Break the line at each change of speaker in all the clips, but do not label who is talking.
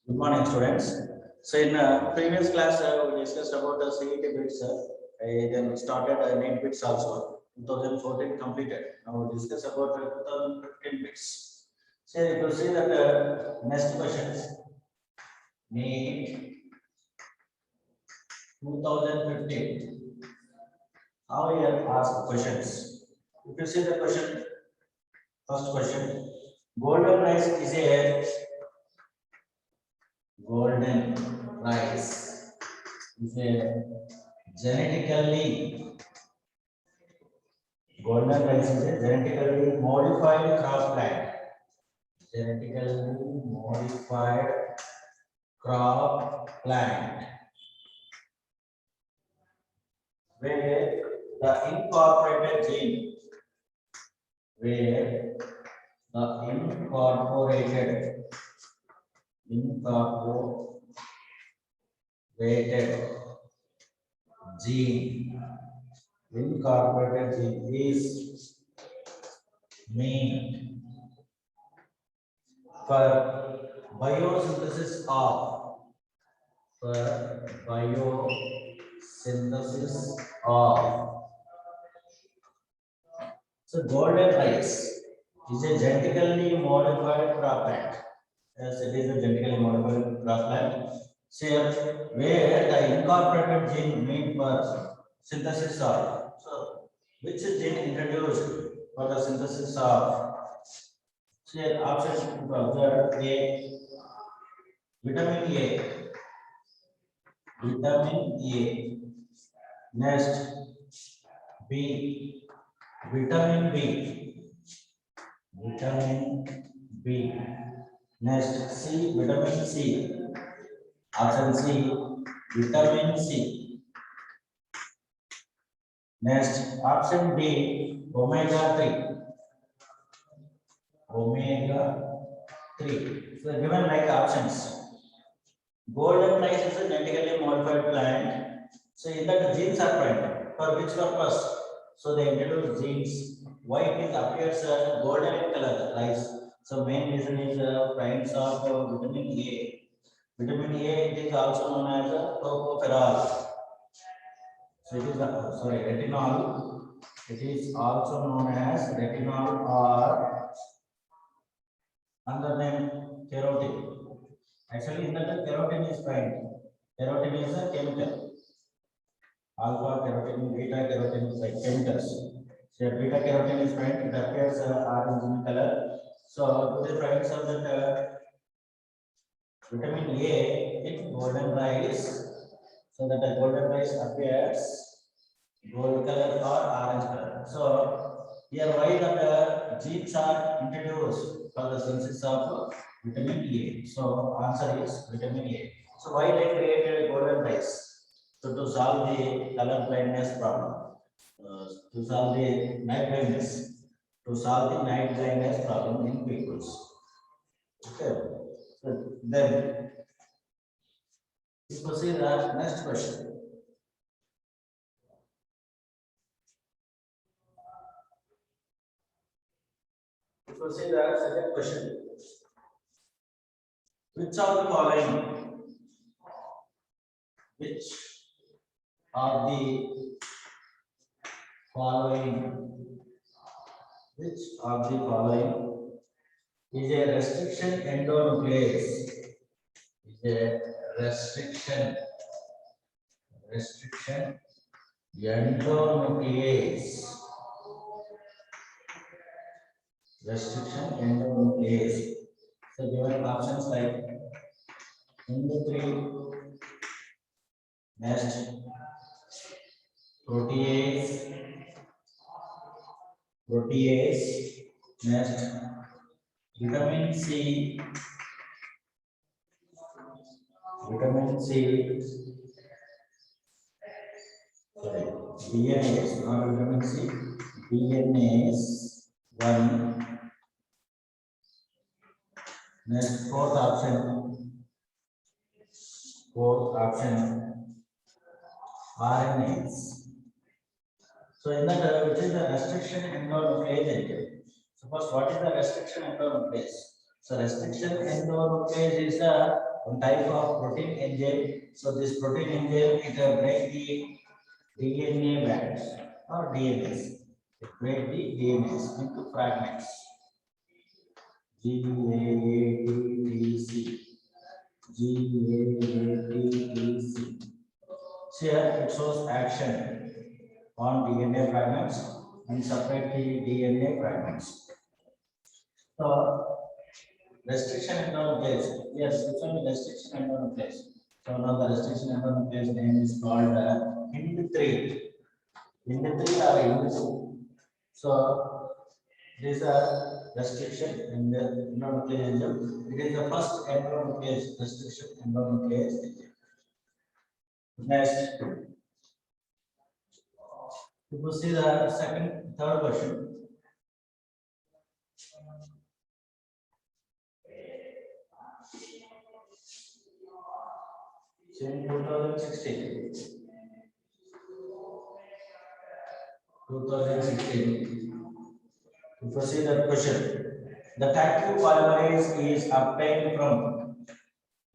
Good morning, students. So in previous class, we discussed about the CET bits. Then we started 9 bits also. 2014 completed. Now we discuss about 2015 bits. So you will see that next questions. NEET 2015. How we have asked questions. If you see the question, first question. Golden rice is a golden rice is a genetically golden rice is a genetically modified crop plant. Genetically modified crop plant where the incorporated gene where the incorporated gene incorporated gene is meant for biosynthesis of so golden rice is a genetically modified crop plant. Yes, it is a genetically modified crop plant. Here, where the incorporated gene meant for synthesis of. So, which gene introduced for the synthesis of? Here, option to observe A, vitamin A, vitamin A. Next, B, vitamin B, vitamin B. Next, C, vitamin C. Option C, vitamin C. Next, option D, omega 3. Omega 3. So, given like options. Golden rice is a genetically modified plant. So, in that genes are present. For which purpose? So, they introduce genes. Why it appears golden in color rice? So, main reason is kinds of vitamin A. Vitamin A, it is also known as tocopherol. So it is retinol. It is also known as retinol or another name carotene. Actually, in that carotene is found. Carotene is a chemical. Alpha carotene, beta carotene is like chemicals. So beta carotene is found. It appears orange in color. So to the friends of that vitamin A in golden rice. So that the golden rice appears gold color or orange color. So here why the genes are introduced for the synthesis of vitamin A. So answer is vitamin A. So why they created golden rice? So to solve the color blindness problem, to solve the night blindness, to solve the night blindness problem in peoples. Okay. So then we proceed to the next question. Proceed to the second question. Which of the following? Which of the following? Which of the following is a restriction endonuclease? Is a restriction endonuclease. Restriction endonuclease. So given options like Endo3, next protease, next vitamin C, sorry, DNase, not vitamin C, DNase 1. Next fourth option, RNase. So in that, which is the restriction endonuclease agent? So first, what is the restriction endonuclease? So restriction endonuclease is the one type of protein enzyme. So this protein enzyme it break the DNA bands or DNAs. It break the DNAs into fragments. GAATTC. GAATTC. Here it shows action on DNA fragments and separate the DNA fragments. So restriction endonuclease. Yes, it's only restriction endonuclease. So now the restriction endonuclease name is called HIND3. HIND3 or HIND2. So these are restriction in the endonuclease. It is the first endonuclease restriction endonuclease. Next, if you see the third question. In 2016, if you see that question, the TACU polymerase is obtained from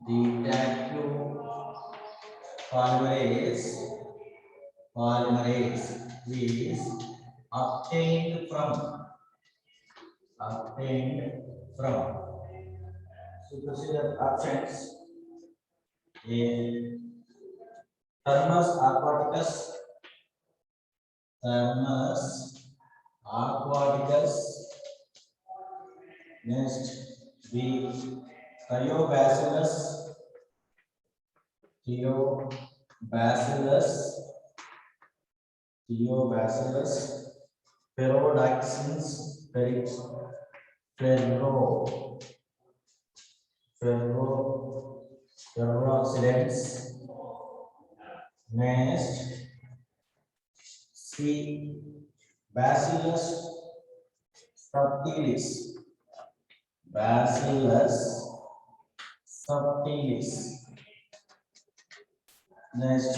the TACU polymerase is obtained from. So you see that options. A Thermus aquaticus. Next, B. Thiobacillus. Ferrodioxins. Ferroxidants. Next, C. Bacillus subtilis. Next,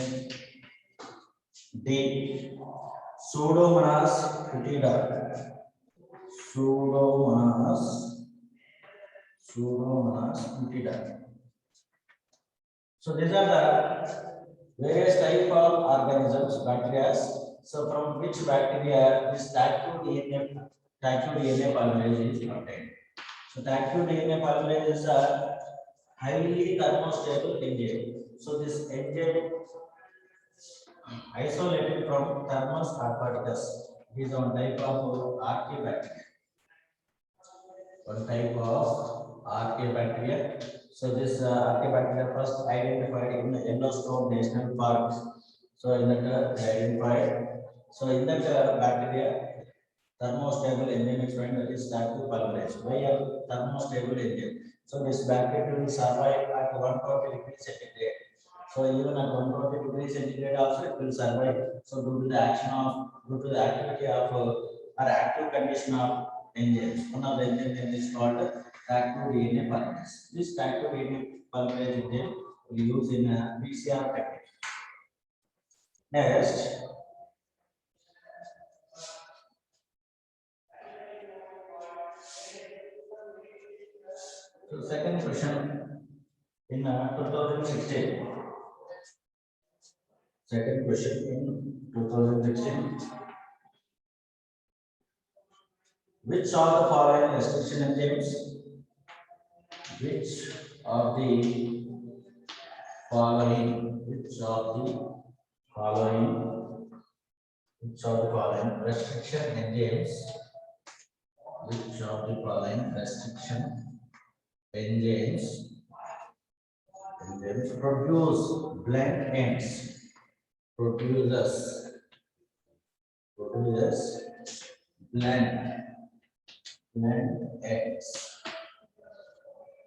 D. Pseudomonas foetida. So these are the various type of organisms, bacteria. So from which bacteria this TACU DNA polymerase is obtained. So TACU DNA polymerase are highly thermostable enzyme. So this enzyme isolated from Thermus aquaticus is one type of archaebacteria. So this archaebacteria first identified in the Yellowstone National Park. So in that they identified. So in that bacteria, thermostable enzyme is found, that is TACU polymerase. Why a thermostable enzyme? So this bacteria will survive at 140 degrees centigrade. So even at 140 degrees centigrade also it will survive. So due to the activity of or active condition of enzymes, one of the enzymes is called TACU DNA polymerase. This TACU DNA polymerase enzyme we use in PCR technique. Next, so second question in 2016. Second question in 2016. Which of the following restriction enzymes? Which of the following restriction enzymes? Which of the following restriction enzymes produce blunt ends? Produces blunt ends.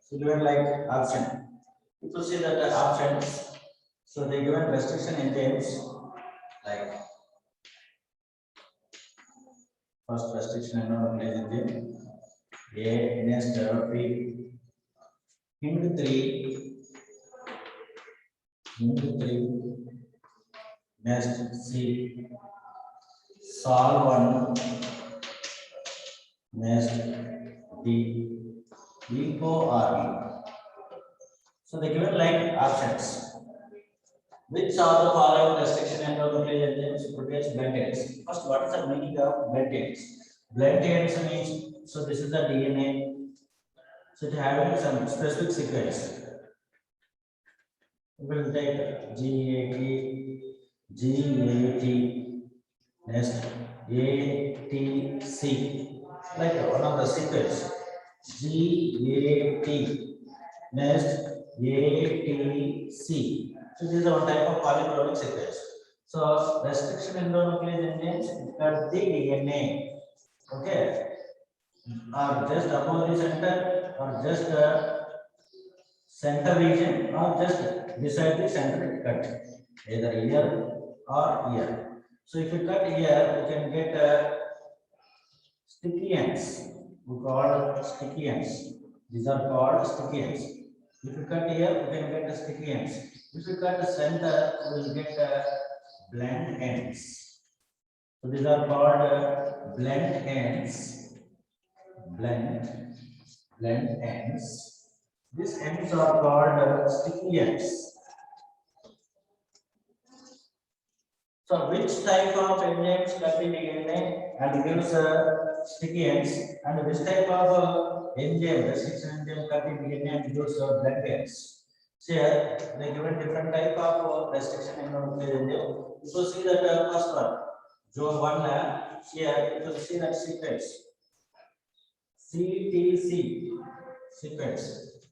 So given like option. If you see that the options, so they given restriction enzymes like first restriction enzyme A next B HIND3 next C Sol1 next D EcoRE. So they given like options. Which are the following restriction endonuclease enzymes produce blend ends? First, what is the meaning of blend ends? Blend ends means, so this is the DNA. So it having some specific sequence. We will take GAT, next ATC, like one of the sequence. GAT, next ATC. So this is one type of polychloric sequence. So restriction endonuclease enzymes cut the DNA. Okay, or just above the center, or just center region, or just beside the center cut, either here or here. So if you cut here, you can get sticky ends. We call sticky ends. These are called sticky ends. If you cut here, you can get sticky ends. If you cut the center, you will get blend ends. So these are called blend ends. Blend ends. These ends are called sticky ends. So which type of enzymes cut the DNA and gives sticky ends, and which type of enzyme, restriction enzyme cut the DNA and gives blend ends? So here they given different type of restriction enzyme. So see that first one, जो one here you see that sequence CTC sequence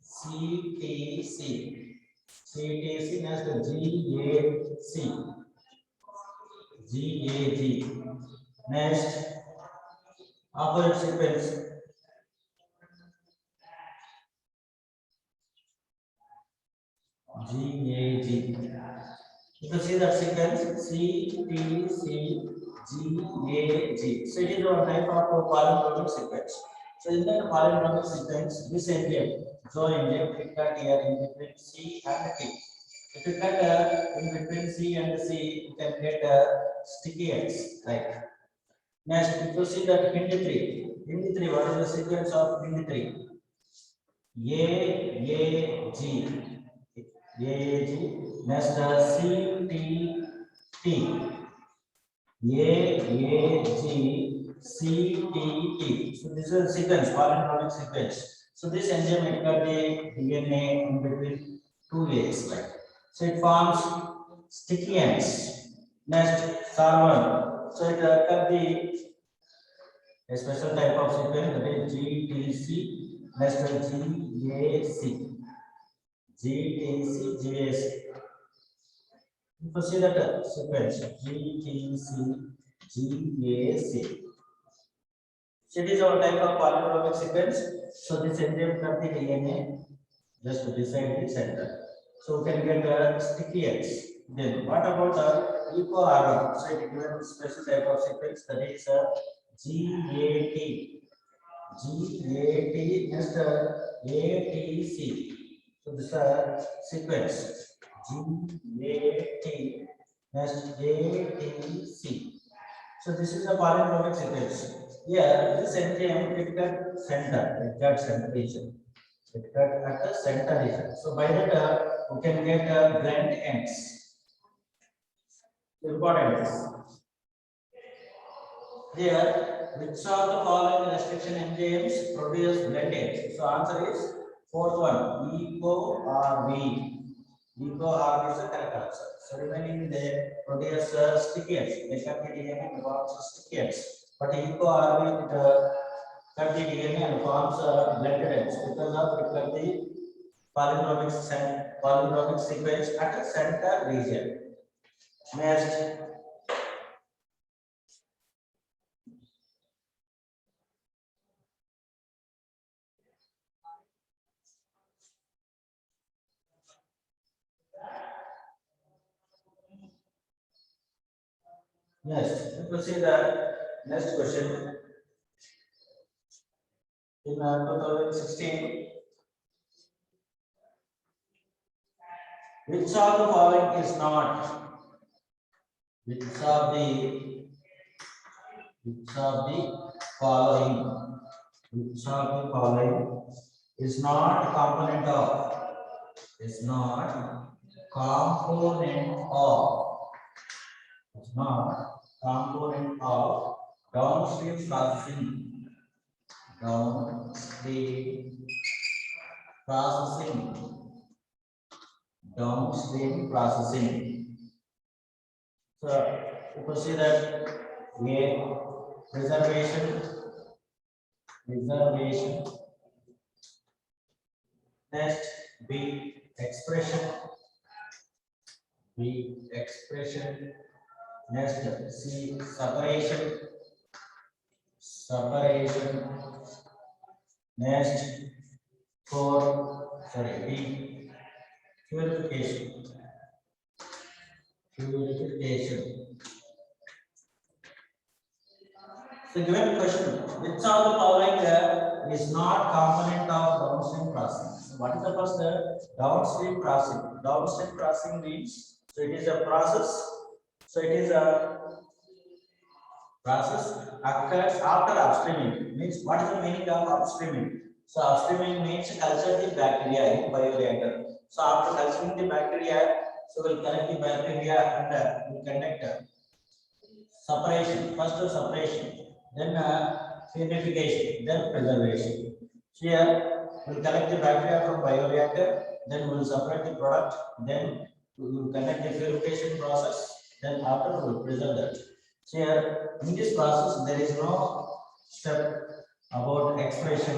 CTC next GAG next opposite sequence GAG. You can see that sequence CTC GAG. So it is one type of palindromic sequence. So in that palindromic sequence, this enzyme, so enzyme we cut here in between C and T. If you cut in between C and C, you can get sticky ends. Like next, if you see that Hindi 3, what is the sequence of Hindi 3? AAG, next CTT, AAG, CTT. So this is a sequence, palindromic sequence. So this enzyme it cut the DNA in between two layers, like. So it forms sticky ends. Next, SAR1. So it cut the a special type of sequence, that is GTC. Next, GAC. You can see that sequence GTC, GAC. So it is our type of palindromic sequence. So this enzyme cut the DNA just beside the center. So we can get sticky ends. Then what about EcoRI? So it given special type of sequence, that is GAT, next ATC. So this sequence GAT, next ATC. So this is a palindromic sequence. Here, this enzyme it cut center, region. It cut at the center region. So by that we can get blend ends. Important. Here, which of the following restriction enzymes produce blend ends? So answer is fourth one, EcoRV. EcoRV is the correct answer. So remaining they produce sticky ends. They cut the DNA and forms sticky ends. But EcoRV it cut the DNA and forms blended ends because of it cut the palindromic sequence at the center region. Next. Yes, let us see the next question. In 2016, which of the following is not? Which of the following is not a component of is not component of, is not component of downstream processing, downstream processing, downstream processing. So you can see that A, preservation, preservation. Next, B, expression, B, expression. Next, C, separation, separation. Next, D, purification, purification. So given question, which of the following is not component of downstream processing? So what is the first downstream processing? Downstream processing means, so it is a process. So it is a process occurs after upstreaming. Means what is the meaning of upstreaming? So upstreaming means culture the bacteria in bioreactor. So after culturing the bacteria, so we'll collect the bacteria and we conduct separation. First separation, then purification, then preservation. Here we'll collect the bacteria from bioreactor, then we'll separate the product, then we will conduct the purification process, then after we will preserve that. Here in this process there is no step about expression.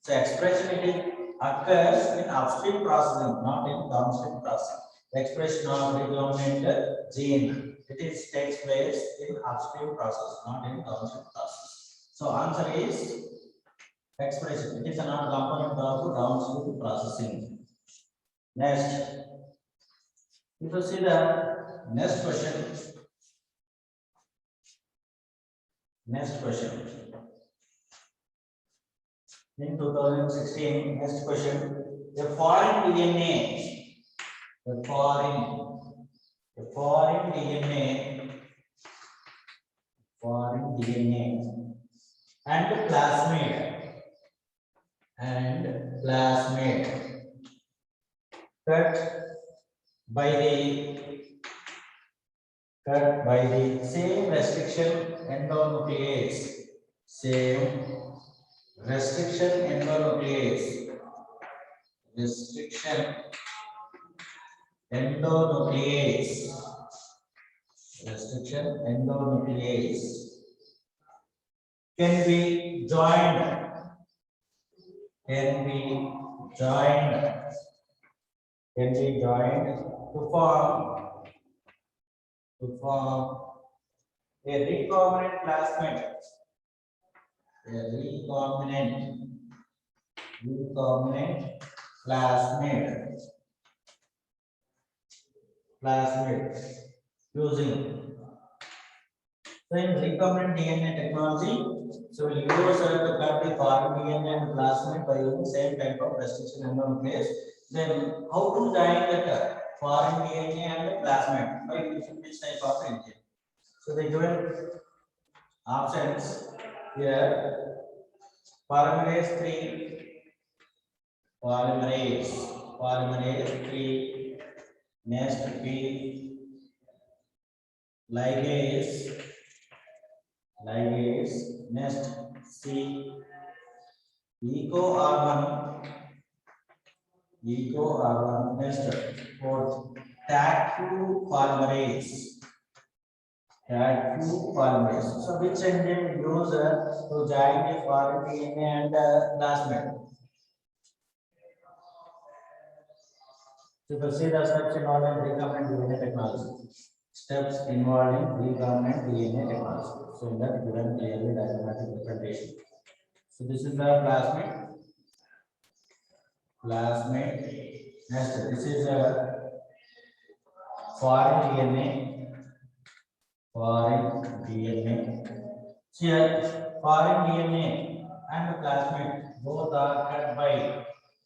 So expression it is occurs in upstream processing, not in downstream processing. The expression of recombinant gene, it is takes place in upstream process, not in downstream process. So answer is expression. It is not component of downstream processing. Next, if you see the next question. Next question. In 2016, next question. A foreign DNA, a foreign DNA, foreign DNA, and plasmid cut by the same restriction endonuclease, same restriction endonuclease, restriction endonuclease, restriction endonuclease can be joined, can be joined to form a recombinant plasmid, a recombinant plasmid using. So in recombinant DNA technology, so we'll use to cut the foreign DNA and plasmid by using same type of restriction endonuclease. Then how to join that foreign DNA and plasmid by using this type of engine? So they given options here: polymerase 3, polymerase 3, next B, ligase, next C, eco-R1, next fourth, TACQ polymerase. So which engine use to join the foreign DNA and plasmid? So you see the steps involved in recombinant DNA technology. Steps involved in recombinant DNA technology. So in that given clearly diagrammatic representation. So this is the plasmid. Next, this is a foreign DNA. Here, foreign DNA and plasmid both are cut by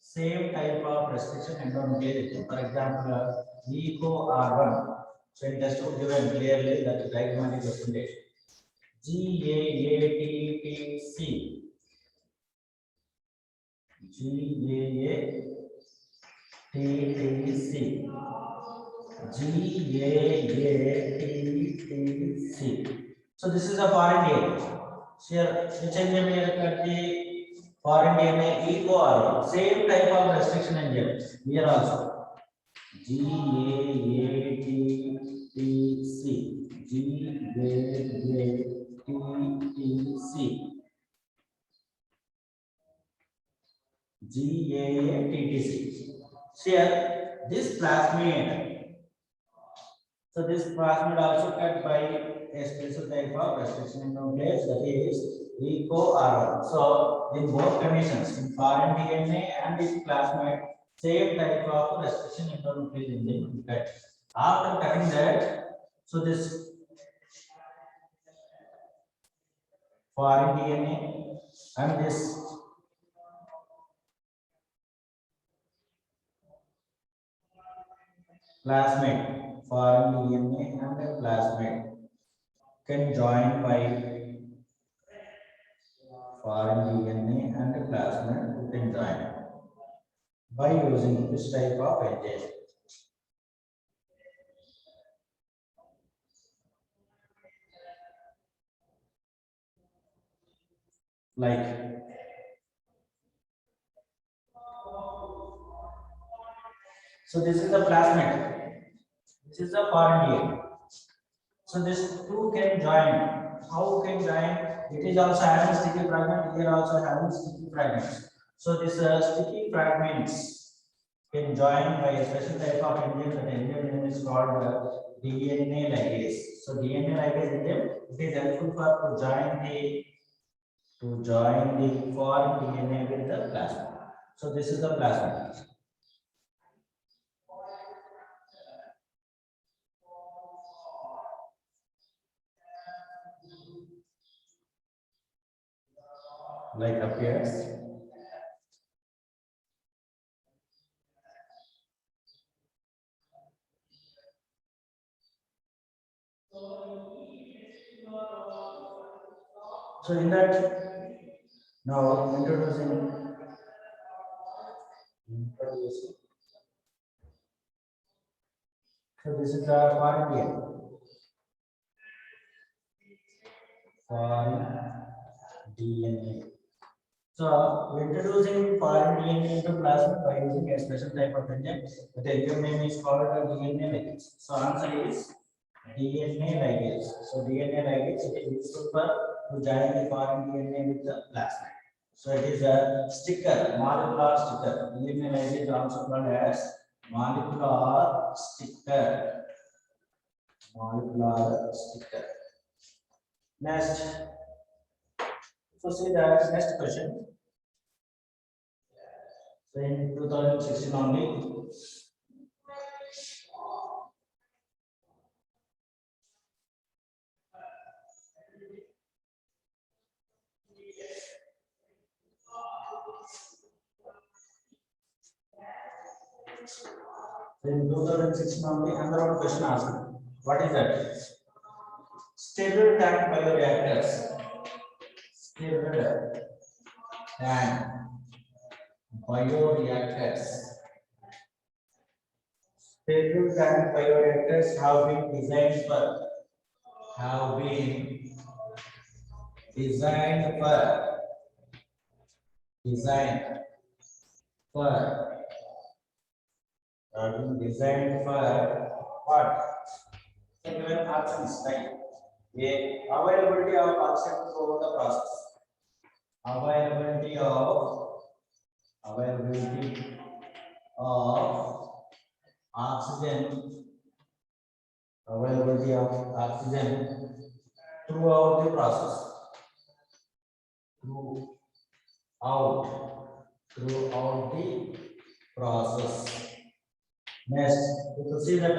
same type of restriction endonuclease. For example, eco-R1. So in textbook given clearly that diagrammatic representation. GAATTC. TTC. GAATTC. So this is a foreign DNA. Here, which enzyme here cut the foreign DNA eco or same type of restriction enzyme here also. GAATTC. GAATTC. GAATTC. Here, this plasmid. So this plasmid also cut by a special type of restriction nuclease, that is EcoR1. So in both conditions, in foreign DNA and in plasmid, same type of restriction nuclease enzyme is cut. After cutting that, so this foreign DNA and this plasmid, foreign DNA and a plasmid can join by foreign DNA and a plasmid can join by using this type of enzyme. Like so this is the plasmid, this is the foreign DNA. So this two can join. How can join? It is also having sticky fragment, here also having sticky fragments. So this sticky fragments can join by a special type of enzyme. That enzyme name is called DNA ligase. So DNA ligase enzyme, it is helpful for to join the foreign DNA with the plasmid. So this is the plasmid. Like appears. So in that, now introducing. So this is the foreign DNA. Foreign DNA. So introducing foreign DNA into plasmid by using a special type of enzyme. The enzyme name is called DNA ligase. So answer is DNA ligase. So DNA ligase, it is useful for to join the foreign DNA with the plasmid. So it is a sticker, molecular sticker. DNA ligase is also called as molecular sticker. Molecular sticker. Next. So see the next question. So in 2016 only. In 2016 only, another one question asked. What is that? Sterile tank bioreactors. Sterile tank bioreactors. Sterile tank bioreactors have been designed for designed for what? So given options like A, availability of oxygen throughout the process. Availability of oxygen. Availability of oxygen throughout the process. Throughout the process. Next, you can see that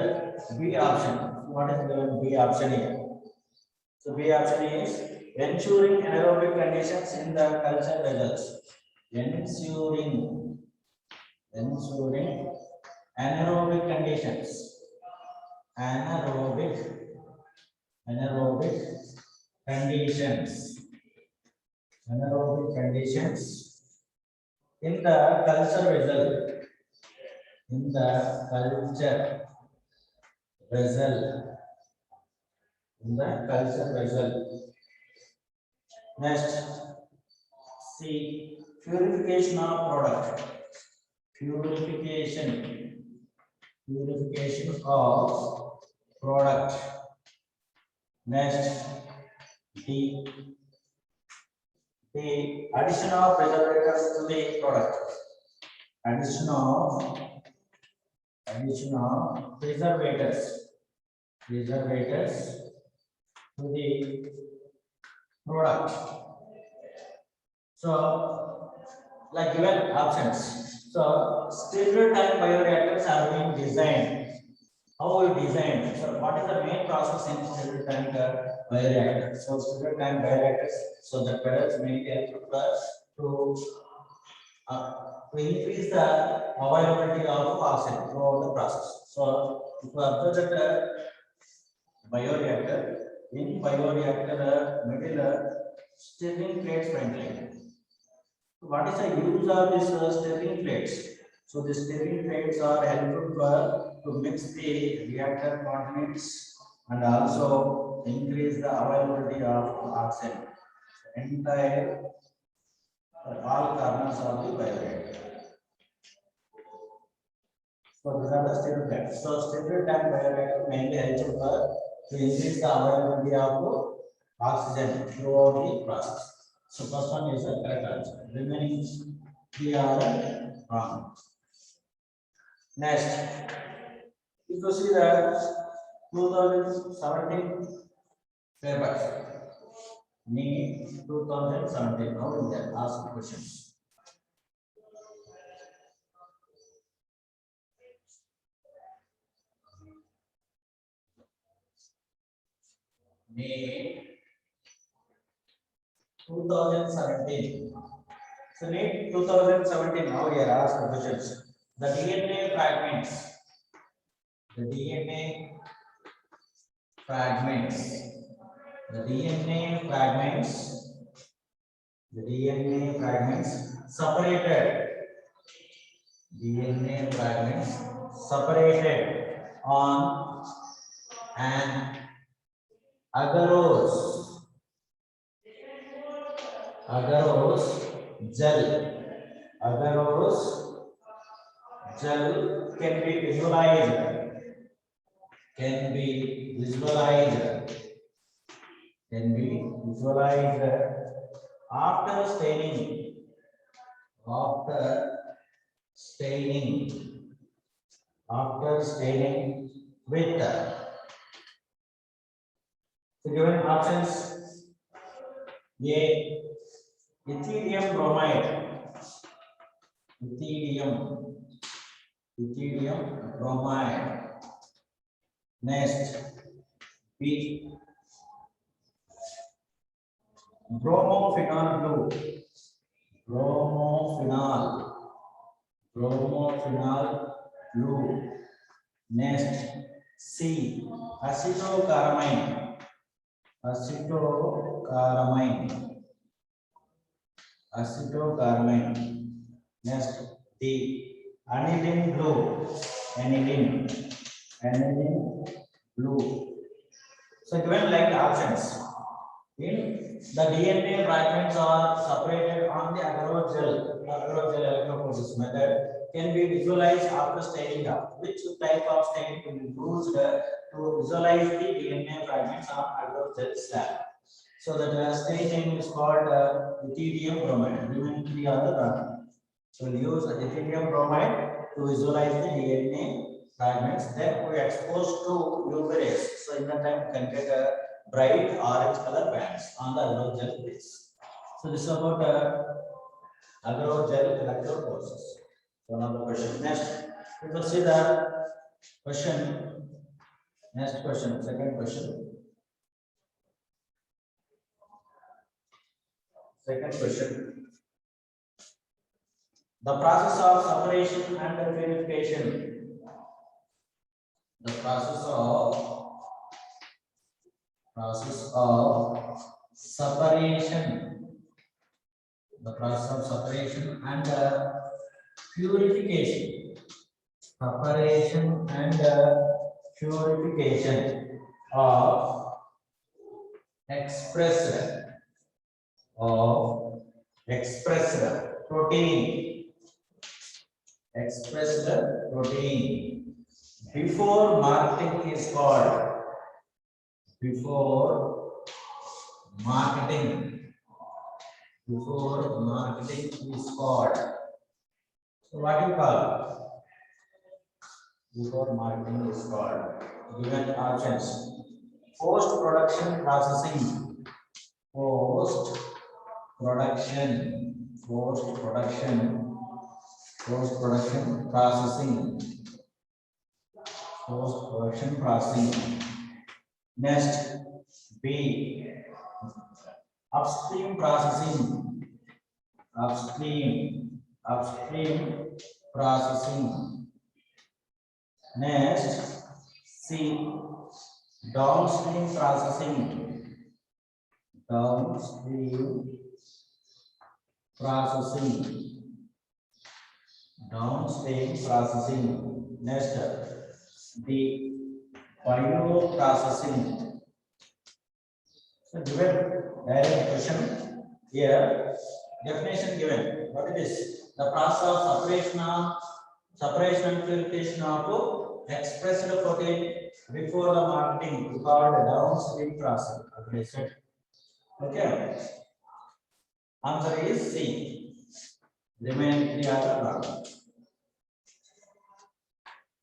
B option. What is the B option here? So B option is ensuring anaerobic conditions in the culture vessels. Ensuring anaerobic conditions. Anaerobic conditions in the culture vessel. in the culture vessel, in the culture vessel. Next, C, purification of product, purification of product. Next, D, the addition of preservatives to the product, addition of preservatives to the product. So, like given options. So, stereotype bioreactors are being designed. How we designed? So, what is the main process in stereotype bioreactor? So, stereotype bioreactors. So, the products may help us to increase the availability of oxygen throughout the process. So, if you observe that bioreactor, in bioreactor middle stirring plates maintained. What is the use of this stirring plates? So the stirring plates are helpful to mix the reactor contaminants and also increase the availability of oxygen. Entire all corners of the bioreactor. So these are the stirring plates. So stirring tank bioreactor mainly helpful to increase the availability of oxygen throughout the process. So first one is the correct answer. Remaining three are wrong. Next, if you see the 2017 paper, NEET 2017. Now we can ask questions. NEET 2017. So NEET 2017. Now we are asked questions. The DNA fragments. The DNA fragments. The DNA fragments separated. DNA fragments separated on an agarose gel. Agarose gel can be visualized. After staining. After staining with the given options: A, ethidium bromide, ethidium bromide. Next, B, bromophenol blue, bromophenol blue. Next, C, acetocaramine, acetocaramine. Next, D, aniline blue, aniline blue. So given like the options, in the DNA fragments are separated on the agarose gel electrophoresis method can be visualized after staining up. Which type of stain will be used to visualize the DNA fragments on agarose gel slab? So the stain name is called ethidium bromide. Remaining three are the wrong. So we'll use ethidium bromide to visualize the DNA fragments. Then we expose to UV rays. So in that time we can get a bright orange color bands on the agarose gel base. So this is about agarose gel electrophoresis. One of the questions. Next, we will see the question. Next question, second question. Second question. The process of separation and purification. The process of separation. The process of separation and purification. separation and purification of expressed protein, expressed protein before marketing is called, before marketing, before marketing is called. So what do you call before marketing is called? Given options: post production processing, post production, post production processing, post production processing. Next, B, upstream processing, upstream processing. Next, C, downstream processing, downstream processing, downstream processing. Next, the bioprocessing. So given direct question here, definition given. What it is? The process of separation and purification of expressed protein before the marketing is called downstream processing. Okay, so okay. Answer is C. Remaining 3 are wrong.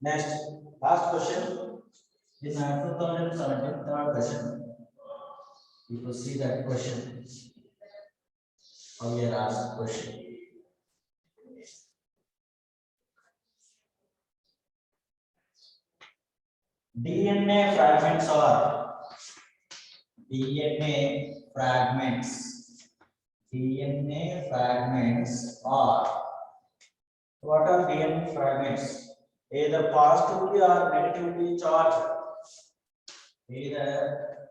Next, last question. In 2017 third question, you will see that question. How we are asked question. DNA fragments are DNA fragments are, what are DNA fragments? Either positively or negatively charged. Either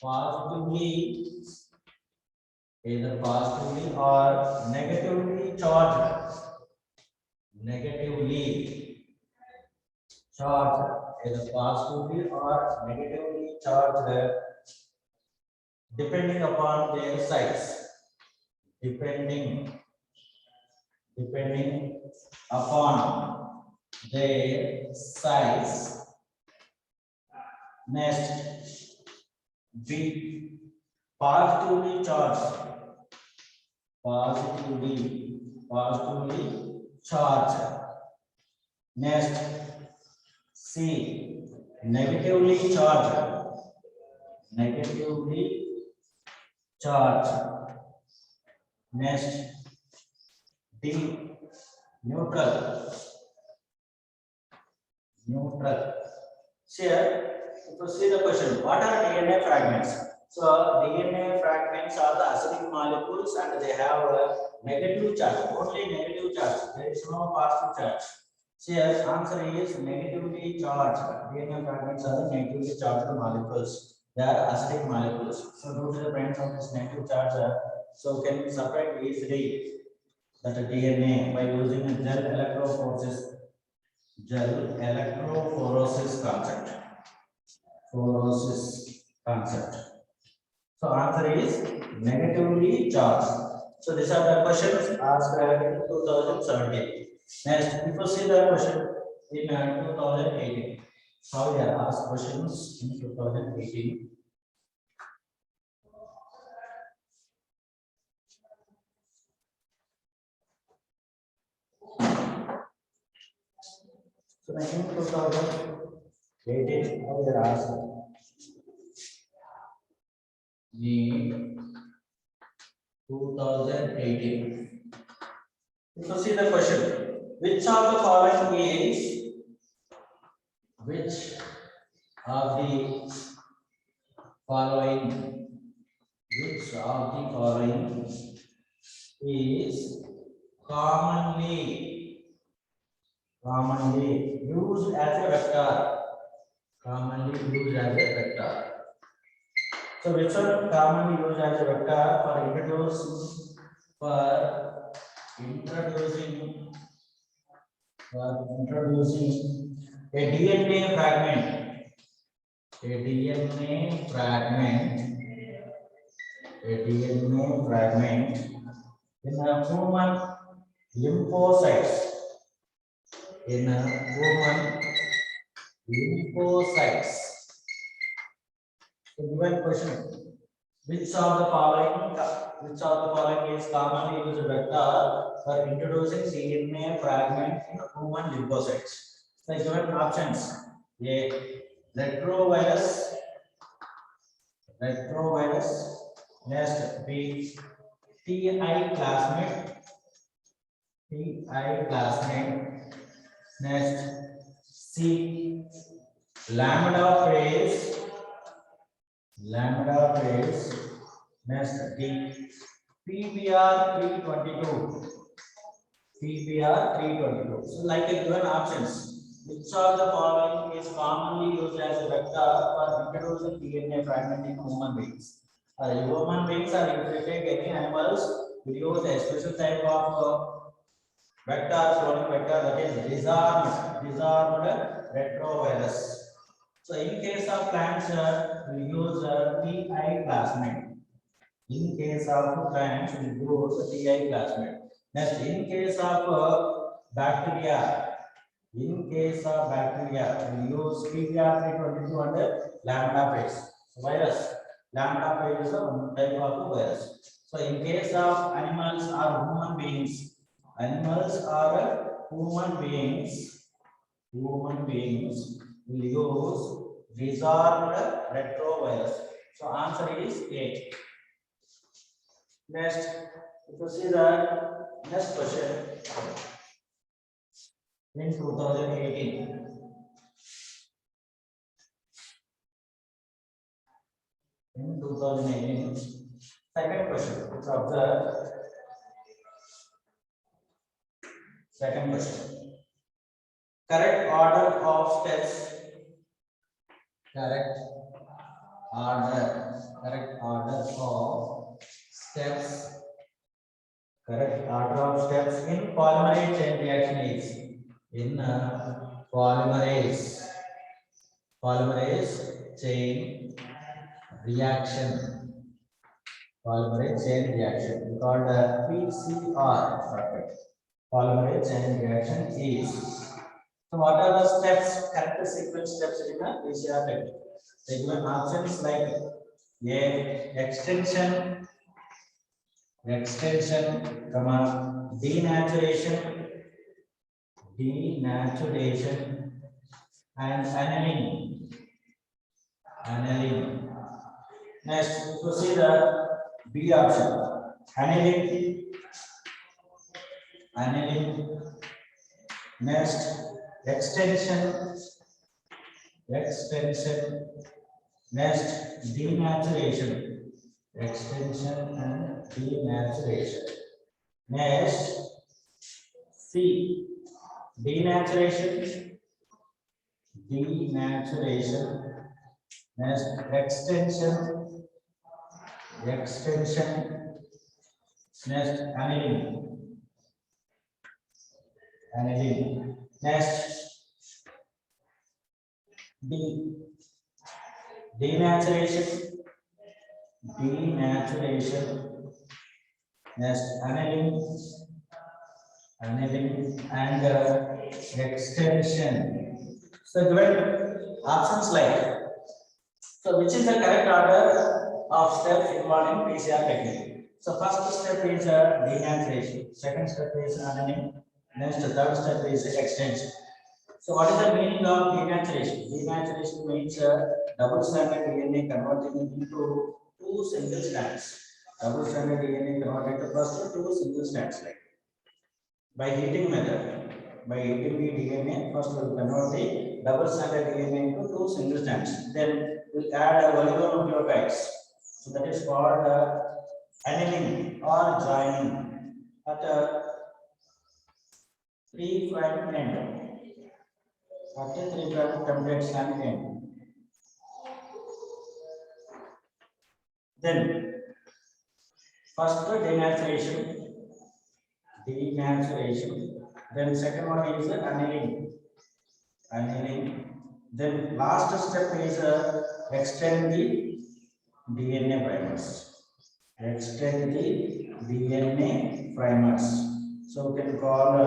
positively or negatively charged. Negatively charged. Either positively or negatively charged, depending upon their size. Depending upon their size. Next, B, positively charged. Positively charged. Next, C, negatively charged. Negatively charged. Next, D, neutral. Here, if you see the question, what are DNA fragments? So DNA fragments are the acidic molecules and they have a negative charge, only negative charge. There is no positive charge. So here, answer is negatively charged. DNA fragments are the negatively charged molecules. They are acidic molecules. So due to the presence of this negative charge, so can we separate easily that DNA by using a gel electrophoresis concept. So answer is negatively charged. So these are the questions asked in 2017. Next, if you see the question in 2018, how they are asked questions in 2018. So in 2018, how they are asked in 2018. If you see the question, which of the following is commonly used as a vector? So which one commonly used as a vector for introducing are introducing a DNA fragment, a DNA fragment, a DNA fragment in a human lymphocytes, in a human lymphocytes. So given question, which of the following is commonly used vector for introducing DNA fragment in human lymphocytes? The given options: A. Retrovirus, next B. TI plasmid, next C. Lambda phase, next D. PBR 322, So, like a given options, which of the following is commonly used as a vector for introducing DNA fragment in human beings? Human beings are infected any animals will use a special type of vector, cloning vector, that is disarmed retrovirus. So, in case of plants, we use TI plasmid. In case of plants, we use TI plasmid. Next, in case of bacteria, we use PBR 322 and lambda phase. So virus, lambda phase is one type of virus. So in case of animals or human beings, will use disarmed retrovirus. So answer is A. Next, if you see the next question in 2018. In 2018, second question. Let's observe. Second question. Correct order of steps. Correct order of steps. Correct order of steps in polymerase chain reaction is in polymerase chain reaction. Polymerase chain reaction called PCR. Perfect. Polymerase chain reaction is. So what are the steps? Correct sequence steps in a PCR technique. The given options like A. Extension, denaturation, and annealing. Next, to see the B option, annealing. Next, extension. Next, denaturation. Next, C. Denaturation. Next, extension. Next, annealing. Next, D. Denaturation. Next, annealing and extension. So given options like, so which is the correct order of steps involved in PCR technique? So first step is denaturation, second step is annealing, next third step is extension. So what is the meaning of denaturation? Denaturation means double-stranded DNA converting into two single strands. Double-stranded DNA converted to first two single strands, like by heating method. By heating the DNA, first we will convert the double-stranded DNA into two single strands. Then we'll add oligonucleotides. So that is called annealing or joining at a 3' end. At a 3' template strand end. Then first denaturation, Then second one is annealing. Annealing. Then last step is extend the DNA primers. Extend the DNA primers. So we can call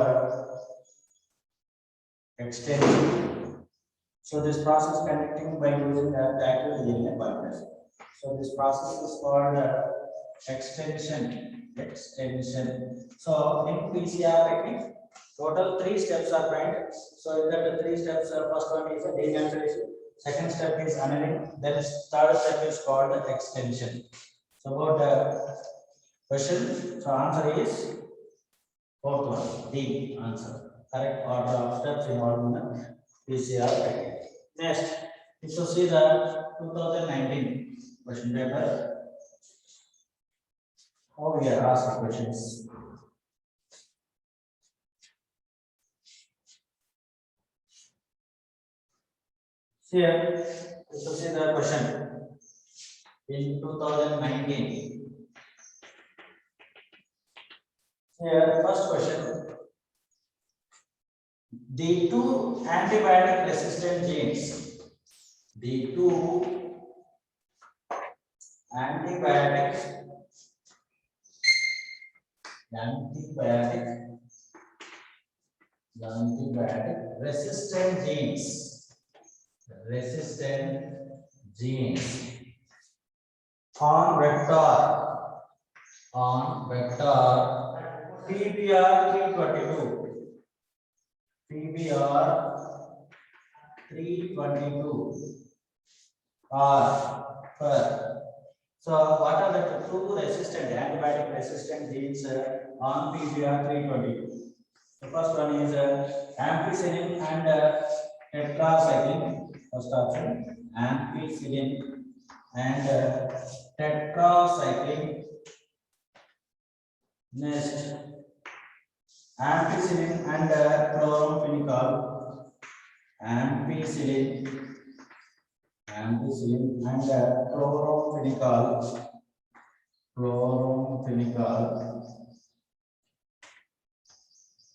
extension. So this process conducting by using the active DNA primers. So this process is called extension. Extension. So in PCR technique, total 3 steps are present. So in that 3 steps, first one is denaturation, second step is annealing, then third step is called extension. So about the question, so answer is fourth one, D answer. Correct order of steps involved in the PCR technique. Next, if you see the 2019 question paper, how we are asked questions. Here, if you see the question in 2019. Here, first question. The two antibiotic resistant genes, the two antibiotic resistant genes on vector PBR 322 are per. So what are the two resistant antibiotic resistant genes on PBR 322? The first one is ampicillin and tetracycline. First option, ampicillin and tetracycline. Next, ampicillin and chloramphenicol. Ampicillin and chloramphenicol.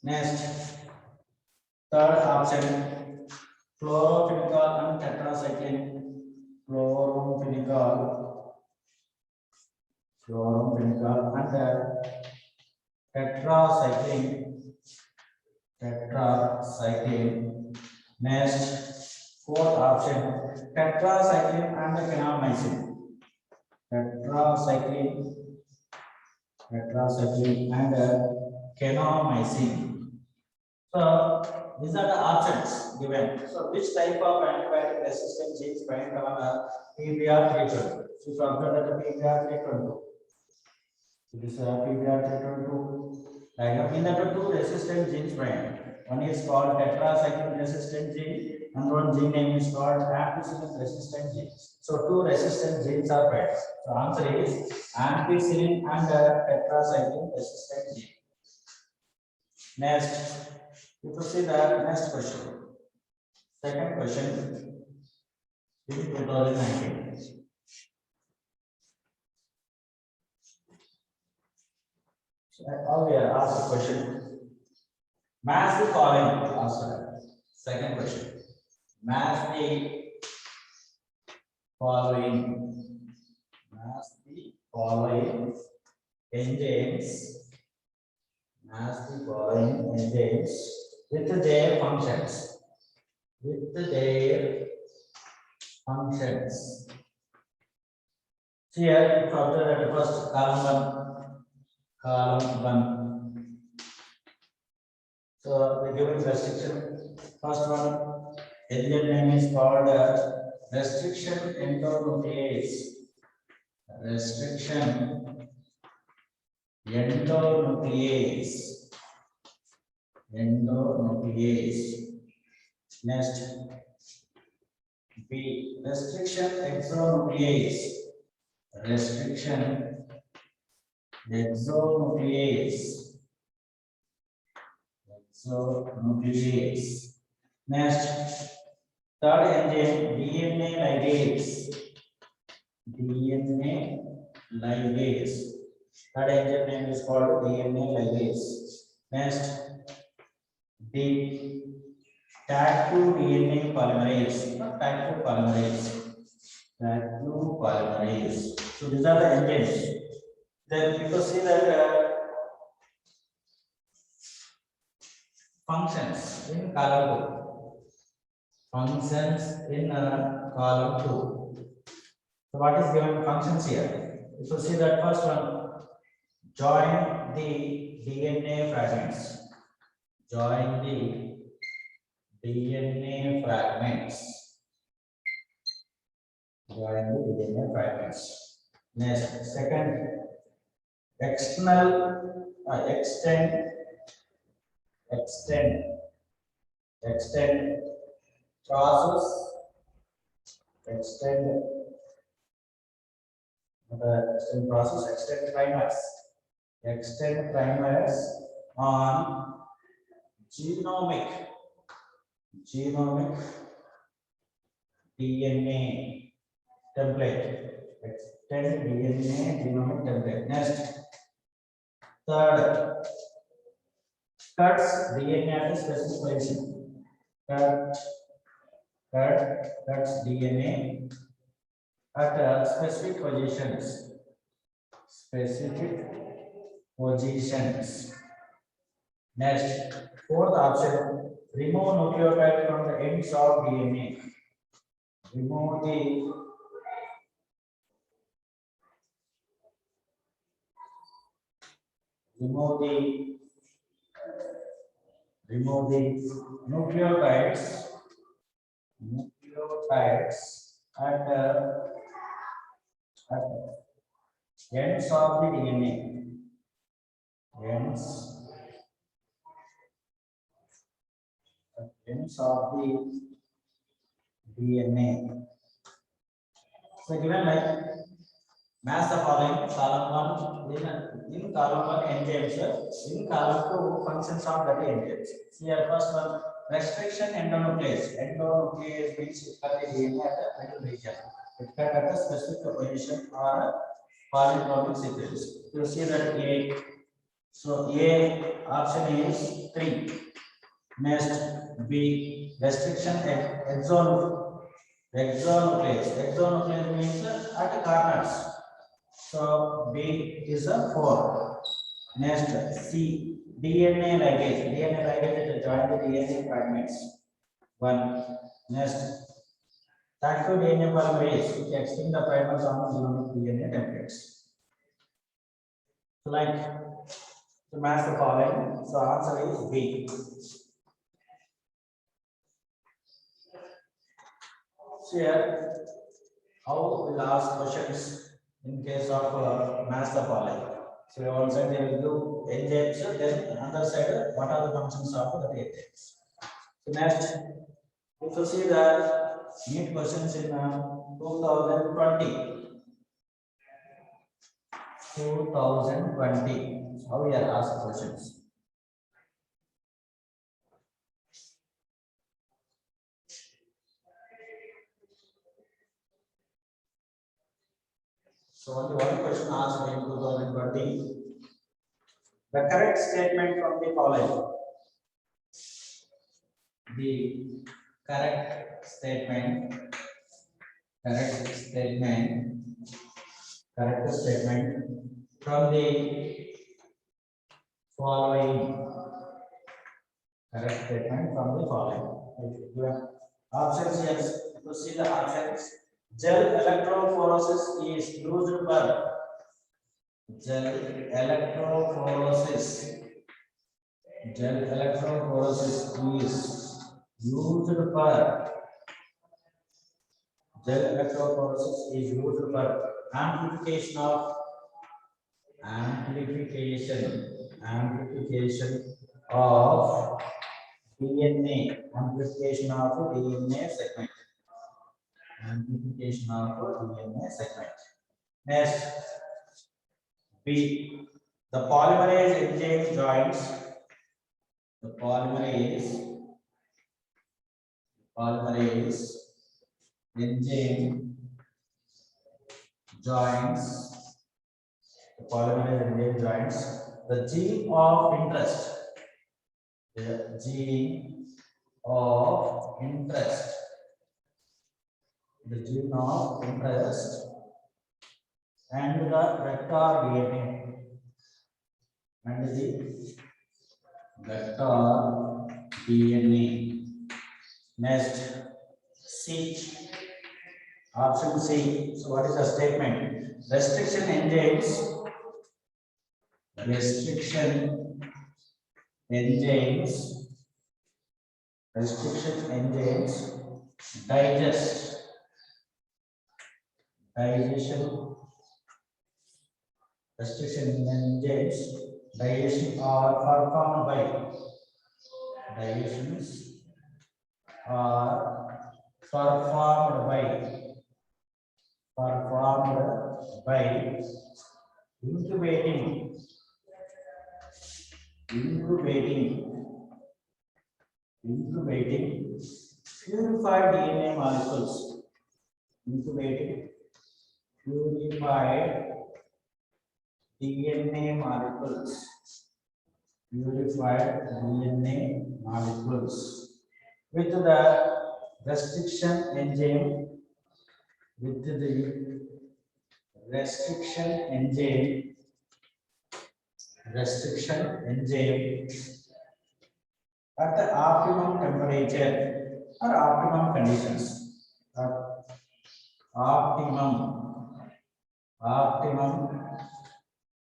Next, third option, chloramphenicol and tetracycline. Chloramphenicol and tetracycline. Next, fourth option, tetracycline and kanamycin. Tetracycline and kanamycin. So these are the options given. So which type of antibiotic resistant genes present on PBR 322? So if you observe that the PBR 322. So this PBR 322 diagram. In that two resistant genes present. One is called tetracycline resistant gene, and one gene name is called ampicillin resistant genes. So two resistant genes are present. So answer is ampicillin and tetracycline resistant gene. Next, you can see the next question. Second question in 2019. So now we are asked the question. Match the following. Answer. Second question. Match the following. Match the following enzymes. Match the following enzymes with their functions. Here, if after that first column 1. So the given restriction, first one, enzyme name is called restriction endonuclease. Restriction endonuclease. Next, B, restriction exonuclease. Restriction exonuclease. Next, third enzyme, DNA ligase. Third enzyme name is called DNA ligase. Next, the tag2 DNA polymerase, not tag2 polymerase, tag2 polymerase. So these are the enzymes. Then you can see that functions in column 2. Functions in column 2. So what is given functions here? You can see that first one, join the DNA fragments. Join the DNA fragments. Join the DNA fragments. Next, second, external extend process, extend process, extend primers on genomic DNA template. Extend DNA genomic template. Next, third, cuts DNA at a specific position. Cuts DNA at specific positions. Next, fourth option, remove nucleotide from the ends of DNA. Remove the nucleotides at ends of the DNA. Ends of the DNA. So given like mass the following: column 1, in column 1 enzymes, in column 2 functions of that enzymes. Here first one, restriction endonuclease. Endonuclease means it cut the DNA at the middle region. It cut at a specific position or polytropic sequence. You see that A. So A option is 3. Next, B, restriction exonuclease. Exonuclease means at corners. So B is a 4. Next, C, DNA ligase. DNA ligase is join the DNA fragments. 1. Next, tag2 DNA polymerase, which extend the primers on genomic DNA templates. So like to match the following, so answer is B. So here, how we'll ask questions in case of match the following. So one side they will do enzymes, then another side what are the functions of the enzymes. So next, if you see that NEET questions in 2020, how we are asked questions. So only one question asked in 2020. The correct statement from the following. The correct statement from the following. Options, yes. To see the options, gel electrophoresis is used for gel electrophoresis is used for amplification of DNA, amplification of DNA segment. Next, B, the polymerase enzyme joins. The polymerase enzyme joins. The polymerase enzyme joins the gene of interest. the gene of interest, the gene of interest, and the vector DNA, and the vector DNA. Next, C, option C. So, what is the statement? Restriction enzymes, restriction enzymes, restriction enzymes digest, digestion, restriction enzymes digestion are performed by digestions are performed by incubating purified DNA molecules, incubating purified DNA molecules, purified DNA molecules with the restriction enzyme, with the restriction enzyme, at the optimum temperature or optimum conditions, optimum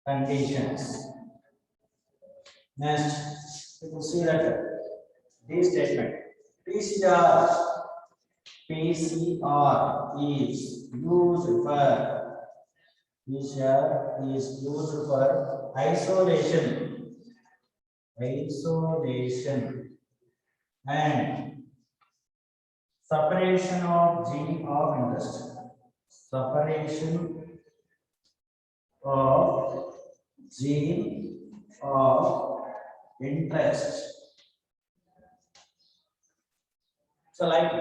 conditions. Next, you can see that this statement PCR is used for isolation and separation of gene of interest. Separation of gene of interest. So, like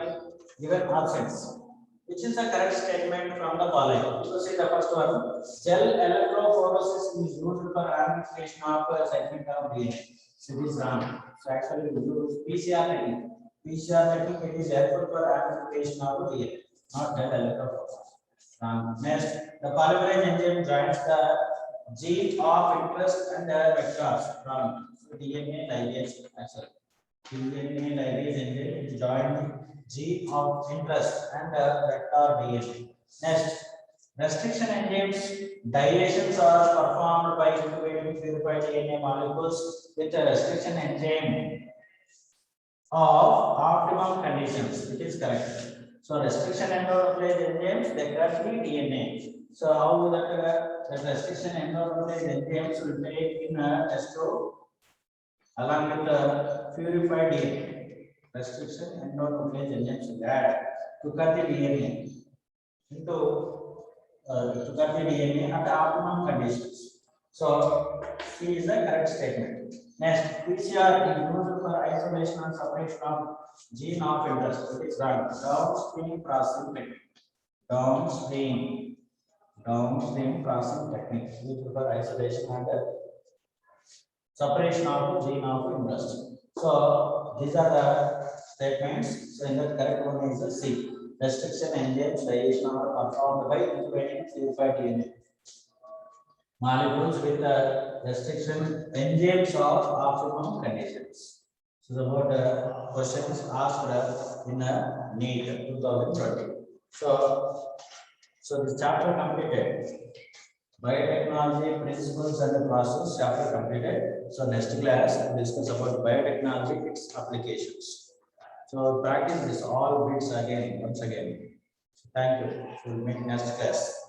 given options, which is the correct statement from the following? So, see the first one: gel electrophoresis is used for amplification of a segment of DNA. So, it is wrong. So, actually, we use PCR technique. PCR technique, it is helpful for amplification of DNA, not gel electrophoresis. Next, the polymerase enzyme joins the gene of interest and the vectors. Wrong. So, DNA ligase actually. DNA ligase enzyme join the gene of interest and vector DNA. Next, restriction enzymes dilations are performed by incubating purified DNA molecules with a restriction enzyme of optimum conditions. It is correct. So restriction endonuclease enzymes they cut the DNA. So how that restriction endonuclease enzymes will take in H2 along with the purified DNA. Restriction endonuclease enzymes will add to cut the DNA to cut the DNA at the optimum conditions. So C is the correct statement. Next, PCR is used for isolation and separation of gene of interest. It is wrong. Downstream processing technique. Downstream processing technique used for isolation and separation of gene of interest. So these are the statements. So in the correct one is the C. Restriction enzymes digestion are performed by incubating purified DNA molecules with the restriction enzymes of optimum conditions. So the about questions asked in a NEET 2020. So this chapter completed. Biotechnology principles and the process chapter completed. So next class we'll discuss about biotechnology, its applications. So practice this all bits again, once again. So thank you. We'll meet next class.